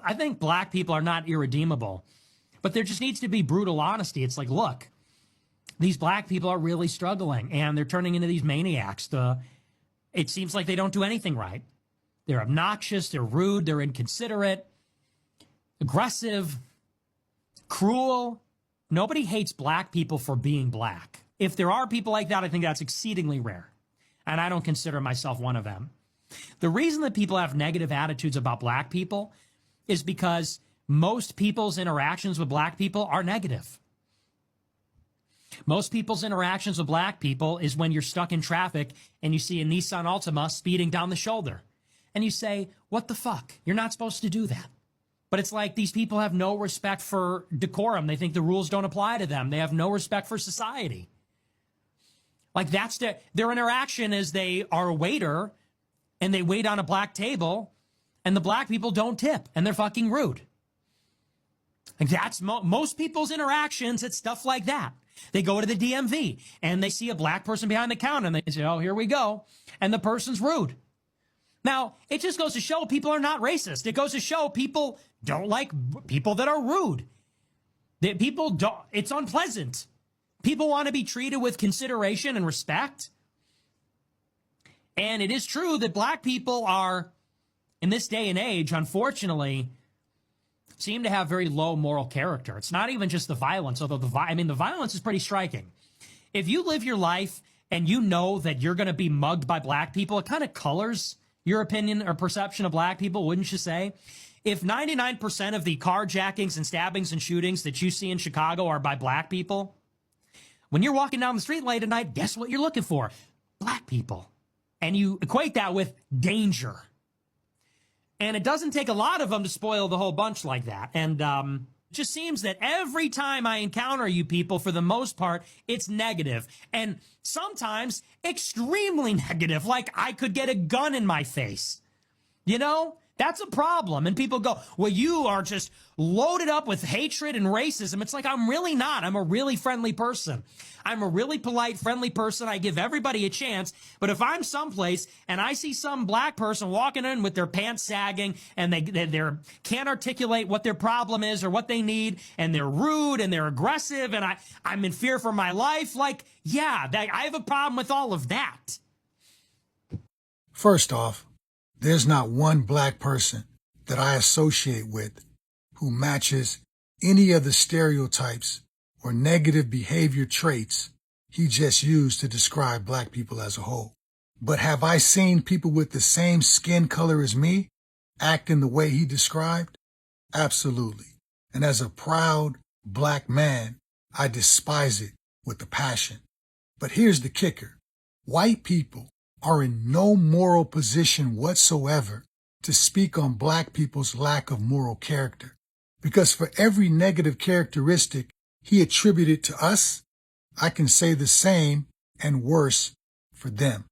I think black people are not irredeemable, but there just needs to be brutal honesty. It's like, look, these black people are really struggling and they're turning into these maniacs. It seems like they don't do anything right. They're obnoxious, they're rude, they're inconsiderate, aggressive, cruel. Nobody hates black people for being black. If there are people like that, I think that's exceedingly rare. And I don't consider myself one of them. The reason that people have negative attitudes about black people is because most people's interactions with black people are negative. Most people's interactions with black people is when you're stuck in traffic and you see a Nissan Altima speeding down the shoulder. And you say, what the fuck? You're not supposed to do that. But it's like these people have no respect for decorum. They think the rules don't apply to them. They have no respect for society. Like that's their interaction is they are a waiter and they wait on a black table and the black people don't tip and they're fucking rude. Like that's most people's interactions. It's stuff like that. They go to the DMV and they see a black person behind the counter and they say, oh, here we go. And the person's rude. Now, it just goes to show people are not racist. It goes to show people don't like people that are rude. That people don't, it's unpleasant. People want to be treated with consideration and respect. And it is true that black people are, in this day and age, unfortunately, seem to have very low moral character. It's not even just the violence, although the violence is pretty striking. If you live your life and you know that you're going to be mugged by black people, it kind of colors your opinion or perception of black people, wouldn't you say? If 99% of the carjackings and stabbings and shootings that you see in Chicago are by black people, when you're walking down the street late at night, guess what you're looking for? Black people. And you equate that with danger. And it doesn't take a lot of them to spoil the whole bunch like that. And it just seems that every time I encounter you people, for the most part, it's negative. And sometimes extremely negative, like I could get a gun in my face. You know? That's a problem. And people go, well, you are just loaded up with hatred and racism. It's like, I'm really not. I'm a really friendly person. I'm a really polite, friendly person. I give everybody a chance. But if I'm someplace and I see some black person walking in with their pants sagging and they can't articulate what their problem is or what they need, and they're rude and they're aggressive and I'm in fear for my life, like, yeah, I have a problem with all of that. First off, there's not one black person that I associate with who matches any of the stereotypes or negative behavior traits he just used to describe black people as a whole. But have I seen people with the same skin color as me act in the way he described? Absolutely. And as a proud black man, I despise it with a passion. But here's the kicker. White people are in no moral position whatsoever to speak on black people's lack of moral character. Because for every negative characteristic he attributed to us, I can say the same and worse for them.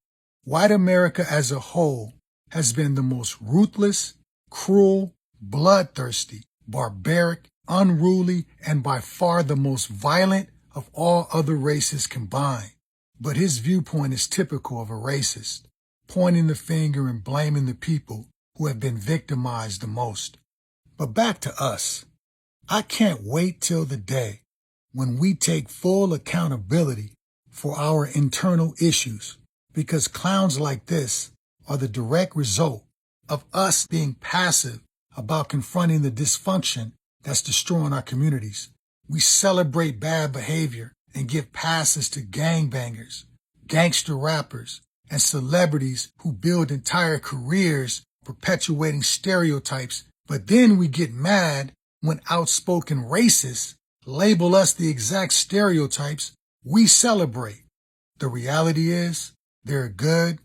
White America as a whole has been the most ruthless, cruel, bloodthirsty, barbaric, unruly, and by far the most violent of all other races combined. But his viewpoint is typical of a racist, pointing the finger and blaming the people who have been victimized the most. But back to us. I can't wait till the day when we take full accountability for our internal issues, because clowns like this are the direct result of us being passive about confronting the dysfunction that's destroying our communities. We celebrate bad behavior and give passes to gangbangers, gangster rappers, and celebrities who build entire careers perpetuating stereotypes, but then we get mad when outspoken racists label us the exact stereotypes we celebrate. The reality is, there are good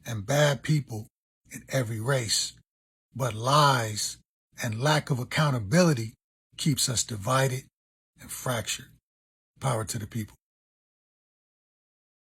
and bad people in every race, but lies and lack of accountability keeps us divided and fractured. Power to the people.